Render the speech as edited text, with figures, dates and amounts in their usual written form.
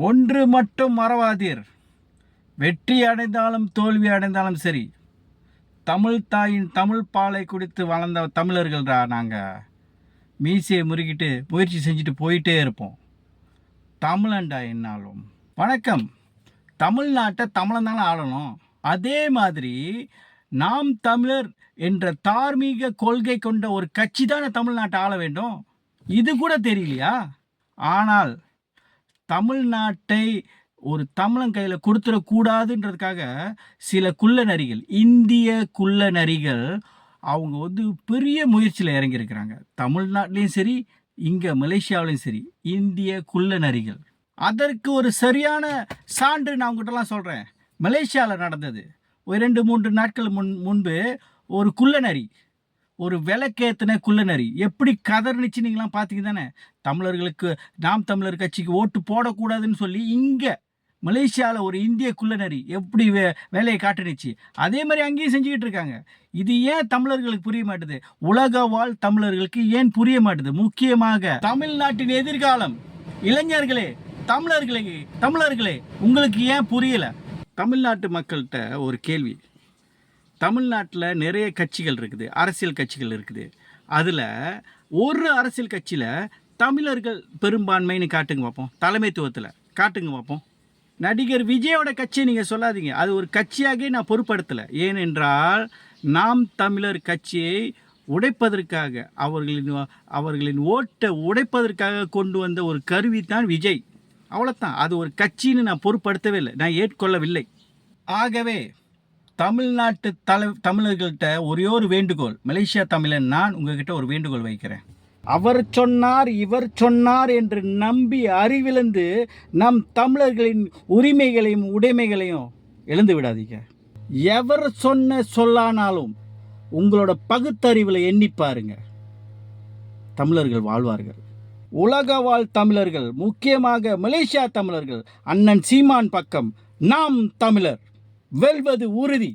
ஒன்று மட்டும் மறவாதீர், வெற்றி அடைந்தாலும் தோல்வி அடைந்தாலும் சரி, தமிழ் தாயின் தமிழ் பாலை குடித்து வளர்ந்த தமிழர்கள்டா நாங்கள். மீசையை முறுக்கிட்டு முயற்சி செஞ்சுட்டு போயிட்டே இருப்போம். தமிழண்டா என்னாலும். வணக்கம். தமிழ்நாட்டை தமிழன் தானே ஆளணும். அதே மாதிரி நாம் தமிழர் என்ற தார்மீக கொள்கை கொண்ட ஒரு கட்சி தானே தமிழ்நாட்டை ஆள வேண்டும். இது கூட தெரியலையா? ஆனால் தமிழ்நாட்டை ஒரு தமிழன் கையில் கொடுத்துடக்கூடாதுன்றதுக்காக சில குள்ள நரிகள், இந்திய குள்ள நரிகள், அவங்க பெரிய முயற்சியில் இறங்கியிருக்கிறாங்க. தமிழ்நாட்டிலையும் சரி, இங்கே மலேசியாவிலையும் சரி, இந்திய குள்ள நரிகள். அதற்கு ஒரு சரியான சான்று நான் உங்கள்கிட்டலாம் சொல்கிறேன். மலேசியாவில் நடந்தது. ஒரு 2-3 நாட்கள் முன்பு ஒரு குள்ளநரி, ஒரு விளக்கேற்றின குள்ளநரி எப்படி கதர்னிச்சு நீங்களாம் பார்த்தீங்க தானே. தமிழர்களுக்கு, நாம் தமிழர் கட்சிக்கு ஓட்டு போடக்கூடாதுன்னு சொல்லி இங்கே மலேசியாவில் ஒரு இந்திய குள்ளநரி எப்படி வேலையை காட்டுனுச்சு, அதே மாதிரி அங்கேயும் செஞ்சுக்கிட்டு இருக்காங்க. இது ஏன் தமிழர்களுக்கு புரிய மாட்டுது? உலக வாழ் தமிழர்களுக்கு ஏன் புரிய மாட்டுது? முக்கியமாக தமிழ்நாட்டின் எதிர்காலம் இளைஞர்களே, தமிழர்களே உங்களுக்கு ஏன் புரியல? தமிழ்நாட்டு மக்கள்கிட்ட ஒரு கேள்வி. தமிழ்நாட்டில் நிறைய கட்சிகள் இருக்குது, அரசியல் கட்சிகள் இருக்குது. அதில் ஒரு அரசியல் கட்சியில் தமிழர்கள் பெரும்பான்மைன்னு காட்டுங்க பார்ப்போம். தலைமைத்துவத்தில் காட்டுங்க பார்ப்போம். நடிகர் விஜயோட கட்சியை நீங்கள் சொல்லாதீங்க. அது ஒரு கட்சியாகவே நான் பொருட்படுத்தலை. ஏனென்றால் நாம் தமிழர் கட்சியை உடைப்பதற்காக, அவர்களின் ஓட்டை உடைப்பதற்காக கொண்டு வந்த ஒரு கருவி தான் விஜய். அவ்வளோதான். அது ஒரு கட்சின்னு நான் பொருட்படுத்தவே இல்லை, நான் ஏற்கொள்ளவில்லை. ஆகவே தமிழ்நாட்டு தமிழர்கள்ட்ட ஒரே ஒரு வேண்டுகோள், மலேசியா தமிழன் நான் உங்ககிட்ட ஒரு வேண்டுகோள் வைக்கிறேன். அவர் சொன்னார், இவர் சொன்னார் என்று நம்பி அறிவிழந்து நம் தமிழர்களின் உரிமைகளையும் உடைமைகளையும் இழந்து விடாதீங்க. எவர் சொன்ன சொல்லானாலும் உங்களோட பகுத்தறிவில் எண்ணி பாருங்க, தமிழர்கள் வாழ்வார்கள். உலக வாழ் தமிழர்கள், முக்கியமாக மலேசியா தமிழர்கள், அண்ணன் சீமான் பக்கம் நாம் தமிழர் வெல்வது உறுதி.